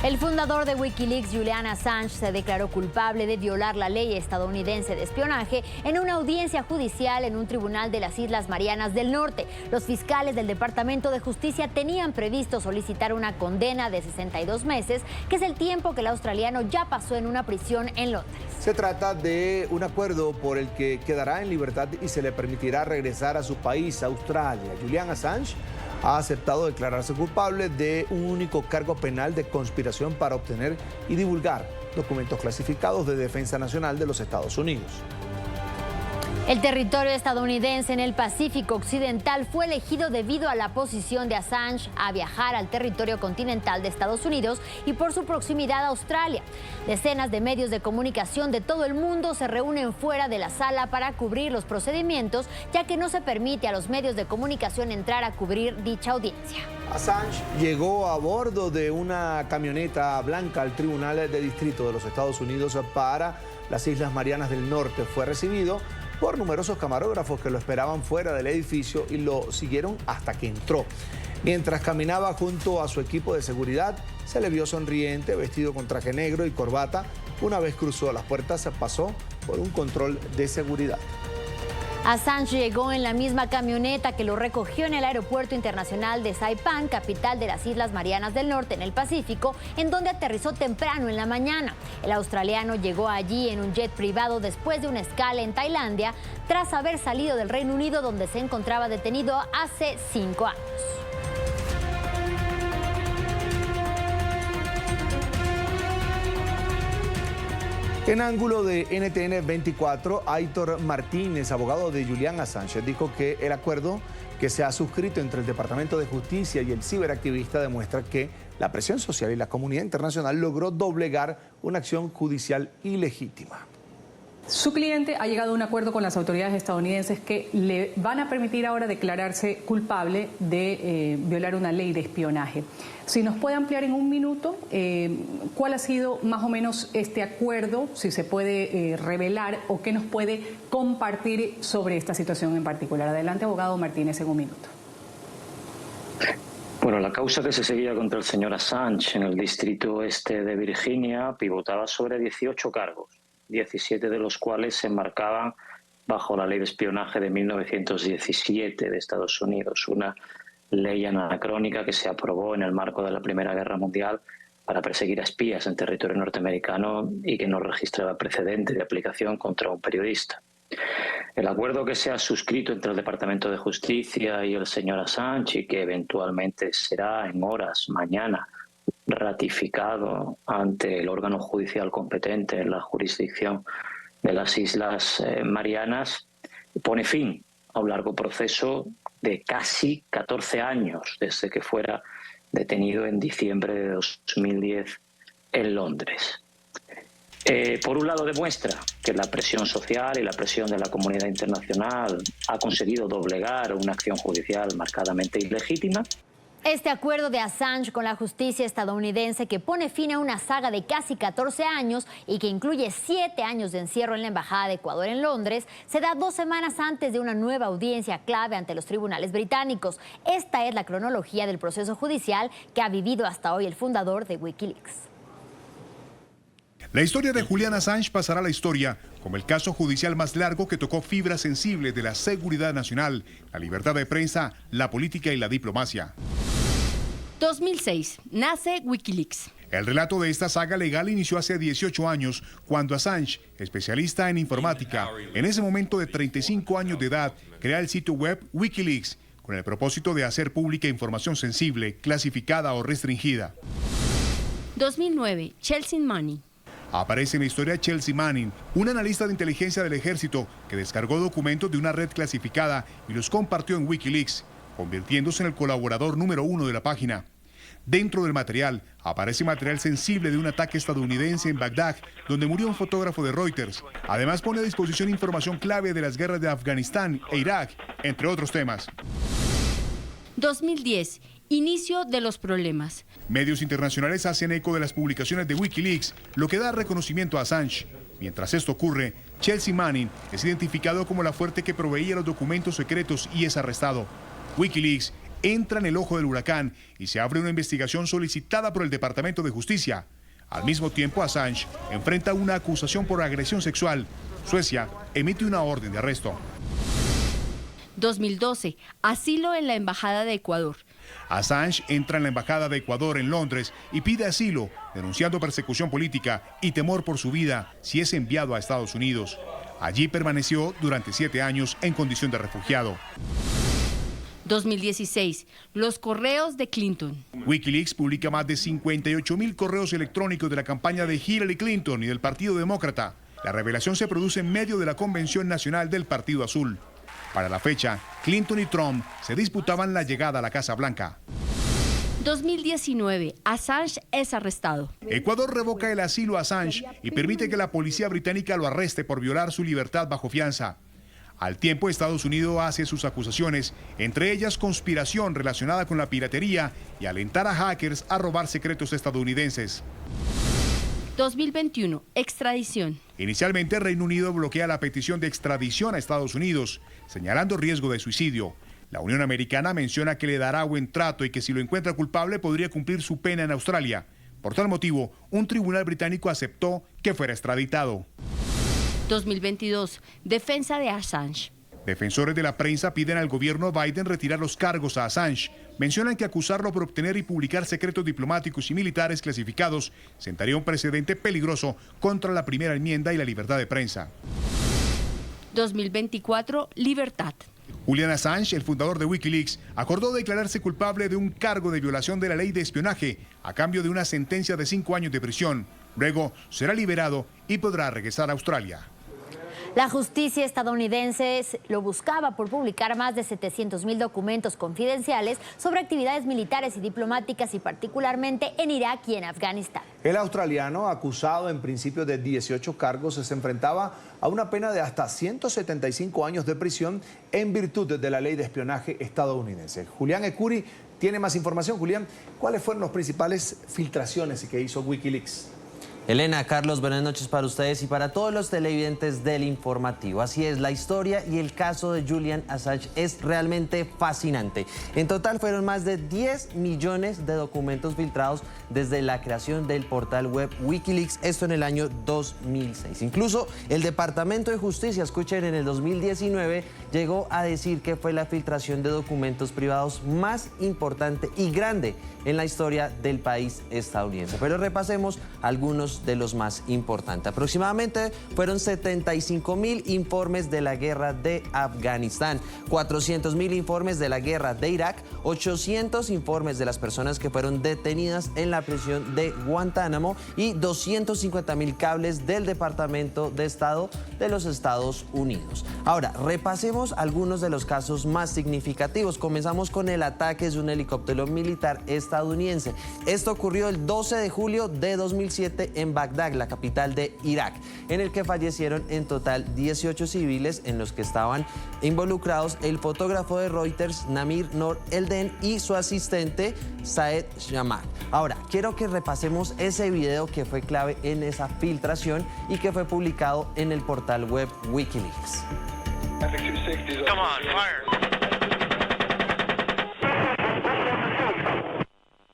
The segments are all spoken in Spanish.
El fundador de Wikileaks, Julian Assange, se declaró culpable de violar la ley estadounidense de espionaje en una audiencia judicial en un tribunal de las Islas Marianas del Norte. Los fiscales del Departamento de Justicia tenían previsto solicitar una condena de 62 meses, que es el tiempo que el australiano ya pasó en una prisión en Londres. Se trata de un acuerdo por el que quedará en libertad y se le permitirá regresar a su país, Australia. Julian Assange ha aceptado declararse culpable de un único cargo penal de conspiración para obtener y divulgar documentos clasificados de defensa nacional de los Estados Unidos. El territorio estadounidense en el Pacífico Occidental fue elegido debido a la posición de Assange a viajar al territorio continental de Estados Unidos y por su proximidad a Australia. Decenas de medios de comunicación de todo el mundo se reúnen fuera de la sala para cubrir los procedimientos, ya que no se permite a los medios de comunicación entrar a cubrir dicha audiencia. Assange llegó a bordo de una camioneta blanca al Tribunal de Distrito de los Estados Unidos para las Islas Marianas del Norte. Fue recibido por numerosos camarógrafos que lo esperaban fuera del edificio y lo siguieron hasta que entró. Mientras caminaba junto a su equipo de seguridad, se le vio sonriente, vestido con traje negro y corbata. Una vez cruzó las puertas, pasó por un control de seguridad. Assange llegó en la misma camioneta que lo recogió en el Aeropuerto Internacional de Saipan, capital de las Islas Marianas del Norte en el Pacífico, en donde aterrizó temprano en la mañana. El australiano llegó allí en un jet privado después de una escala en Tailandia, tras haber salido del Reino Unido, donde se encontraba detenido hace 5 años. En ángulo de NTN 24, Aitor Martínez, abogado de Julian Assange, dijo que el acuerdo que se ha suscrito entre el Departamento de Justicia y el ciberactivista demuestra que la presión social y la comunidad internacional logró doblegar una acción judicial ilegítima. Su cliente ha llegado a un acuerdo con las autoridades estadounidenses que le van a permitir ahora declararse culpable de violar una ley de espionaje. Si nos puede ampliar en un minuto, ¿cuál ha sido más o menos este acuerdo? Si se puede revelar o qué nos puede compartir sobre esta situación en particular. Adelante, abogado Martínez, en un minuto. Bueno, la causa que se seguía contra el señor Assange en el distrito oeste de Virginia pivotaba sobre 18 cargos, 17 de los cuales se enmarcaban bajo la ley de espionaje de 1917 de Estados Unidos, una ley anacrónica que se aprobó en el marco de la Primera Guerra Mundial para perseguir a espías en territorio norteamericano y que no registraba precedente de aplicación contra un periodista. El acuerdo que se ha suscrito entre el Departamento de Justicia y el señor Assange, y que eventualmente será en horas mañana ratificado ante el órgano judicial competente en la jurisdicción de las Islas Marianas, pone fin a un largo proceso de casi 14 años desde que fuera detenido en diciembre de 2010 en Londres. Por un lado, demuestra que la presión social y la presión de la comunidad internacional ha conseguido doblegar una acción judicial marcadamente ilegítima. Este acuerdo de Assange con la justicia estadounidense, que pone fin a una saga de casi 14 años y que incluye 7 años de encierro en la Embajada de Ecuador en Londres, se da 2 semanas antes de una nueva audiencia clave ante los tribunales británicos. Esta es la cronología del proceso judicial que ha vivido hasta hoy el fundador de Wikileaks. La historia de Julian Assange pasará a la historia como el caso judicial más largo que tocó fibras sensibles de la seguridad nacional, la libertad de prensa, la política y la diplomacia. 2006. Nace Wikileaks. El relato de esta saga legal inició hace 18 años, cuando Assange, especialista en informática, en ese momento de 35 años de edad, crea el sitio web Wikileaks, con el propósito de hacer pública información sensible, clasificada o restringida. 2009. Chelsea Manning. Aparece en la historia Chelsea Manning, una analista de inteligencia del ejército que descargó documentos de una red clasificada y los compartió en Wikileaks, convirtiéndose en el colaborador número 1 de la página. Dentro del material aparece material sensible de un ataque estadounidense en Bagdad, donde murió un fotógrafo de Reuters. Además pone a disposición información clave de las guerras de Afganistán e Irak, entre otros temas. 2010. Inicio de los problemas. Medios internacionales hacen eco de las publicaciones de Wikileaks, lo que da reconocimiento a Assange. Mientras esto ocurre, Chelsea Manning es identificado como la fuente que proveía los documentos secretos y es arrestado. Wikileaks entra en el ojo del huracán y se abre una investigación solicitada por el Departamento de Justicia. Al mismo tiempo, Assange enfrenta una acusación por agresión sexual. Suecia emite una orden de arresto. 2012. Asilo en la Embajada de Ecuador. Assange entra en la Embajada de Ecuador en Londres y pide asilo, denunciando persecución política y temor por su vida si es enviado a Estados Unidos. Allí permaneció durante 7 años en condición de refugiado. 2016. Los correos de Clinton. Wikileaks publica más de 58.000 correos electrónicos de la campaña de Hillary Clinton y del Partido Demócrata. La revelación se produce en medio de la Convención Nacional del Partido Azul. Para la fecha, Clinton y Trump se disputaban la llegada a la Casa Blanca. 2019. Assange es arrestado. Ecuador revoca el asilo a Assange y permite que la policía británica lo arreste por violar su libertad bajo fianza. Al tiempo, Estados Unidos hace sus acusaciones, entre ellas conspiración relacionada con la piratería y alentar a hackers a robar secretos estadounidenses. 2021. Extradición. Inicialmente, Reino Unido bloquea la petición de extradición a Estados Unidos, señalando riesgo de suicidio. La Unión Americana menciona que le dará buen trato y que si lo encuentra culpable podría cumplir su pena en Australia. Por tal motivo, un tribunal británico aceptó que fuera extraditado. 2022. Defensa de Assange. Defensores de la prensa piden al gobierno Biden retirar los cargos a Assange. Mencionan que acusarlo por obtener y publicar secretos diplomáticos y militares clasificados sentaría un precedente peligroso contra la primera enmienda y la libertad de prensa. 2024. Libertad. Julian Assange, el fundador de Wikileaks, acordó declararse culpable de un cargo de violación de la ley de espionaje a cambio de una sentencia de 5 años de prisión. Luego será liberado y podrá regresar a Australia. La justicia estadounidense lo buscaba por publicar más de 700.000 documentos confidenciales sobre actividades militares y diplomáticas y particularmente en Irak y en Afganistán. El australiano, acusado en principio de 18 cargos, se enfrentaba a una pena de hasta 175 años de prisión en virtud de la ley de espionaje estadounidense. Julián Ecuri tiene más información. Julián, ¿cuáles fueron las principales filtraciones que hizo Wikileaks? Elena, Carlos, buenas noches para ustedes y para todos los televidentes del informativo. Así es, la historia y el caso de Julian Assange es realmente fascinante. En total fueron más de 10 millones de documentos filtrados desde la creación del portal web Wikileaks, esto en el año 2006. Incluso el Departamento de Justicia, escuchen, en el 2019 llegó a decir que fue la filtración de documentos privados más importante y grande en la historia del país estadounidense. Pero repasemos algunos de los más importantes. Aproximadamente fueron 75.000 informes de la guerra de Afganistán, 400.000 informes de la guerra de Irak, 800 informes de las personas que fueron detenidas en la prisión de Guantánamo y 250.000 cables del Departamento de Estado de los Estados Unidos. Ahora, repasemos algunos de los casos más significativos. Comenzamos con el ataque de un helicóptero militar estadounidense. Esto ocurrió el 12 de julio de 2007 en Bagdad, la capital de Irak, en el que fallecieron en total 18 civiles, en los que estaban involucrados el fotógrafo de Reuters, Namir Noor Elden, y su asistente, Saed Shamak. Ahora, quiero que repasemos ese video que fue clave en esa filtración y que fue publicado en el portal web Wikileaks. Come on, fire.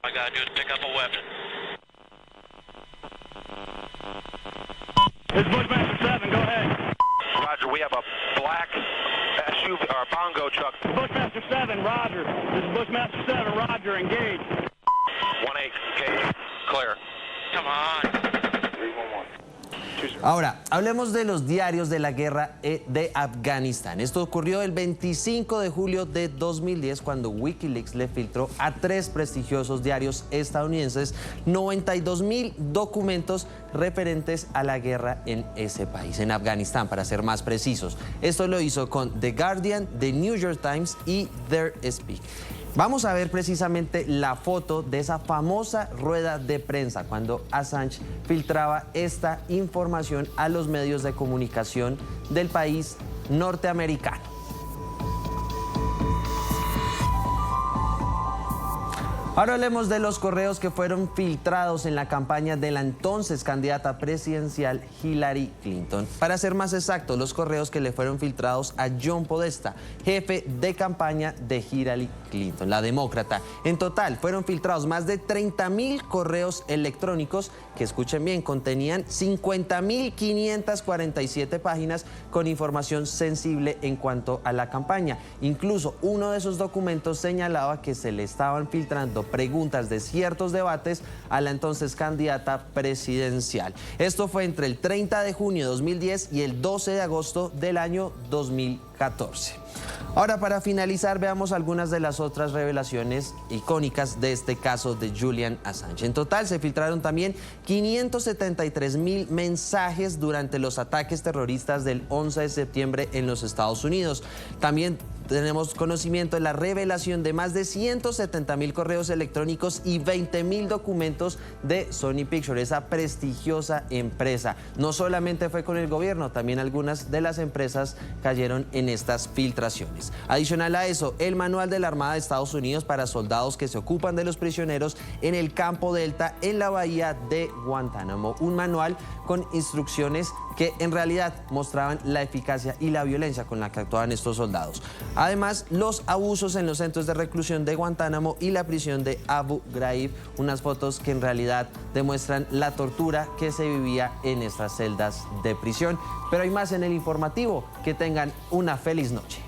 All I gotta do is pick up a weapon. This is Bushmaster 7, go ahead. Roger, we have a black SUV or bongo truck. Bushmaster 7, Roger. This is Bushmaster 7, Roger, engage. 1-8, engage. Clear. Come on. 311. Ahora, hablemos de los diarios de la guerra de Afganistán. Esto ocurrió el 25 de julio de 2010 cuando Wikileaks le filtró a 3 prestigiosos diarios estadounidenses 92.000 documentos referentes a la guerra en ese país, en Afganistán para ser más precisos. Esto lo hizo con The Guardian, The New York Times y Der Spiegel. Vamos a ver precisamente la foto de esa famosa rueda de prensa cuando Assange filtraba esta información a los medios de comunicación del país norteamericano. Ahora hablemos de los correos que fueron filtrados en la campaña de la entonces candidata presidencial Hillary Clinton. Para ser más exactos, los correos que le fueron filtrados a John Podesta, jefe de campaña de Hillary Clinton, la demócrata. En total, fueron filtrados más de 30.000 correos electrónicos que, escuchen bien, contenían 50.547 páginas con información sensible en cuanto a la campaña. Incluso uno de esos documentos señalaba que se le estaban filtrando preguntas de ciertos debates a la entonces candidata presidencial. Esto fue entre el 30 de junio de 2010 y el 12 de agosto del año 2014. Ahora, para finalizar, veamos algunas de las otras revelaciones icónicas de este caso de Julian Assange. En total, se filtraron también 573.000 mensajes durante los ataques terroristas del 11 de septiembre en los Estados Unidos. También tenemos conocimiento de la revelación de más de 170.000 correos electrónicos y 20.000 documentos de Sony Pictures, esa prestigiosa empresa. No solamente fue con el gobierno, también algunas de las empresas cayeron en estas filtraciones. Adicional a eso, el manual de la Armada de Estados Unidos para soldados que se ocupan de los prisioneros en el campo Delta en la bahía de Guantánamo. Un manual con instrucciones que en realidad mostraban la eficacia y la violencia con la que actuaban estos soldados. Además, los abusos en los centros de reclusión de Guantánamo y la prisión de Abu Ghraib, unas fotos que en realidad demuestran la tortura que se vivía en estas celdas de prisión. Pero hay más en el informativo. Que tengan una feliz noche.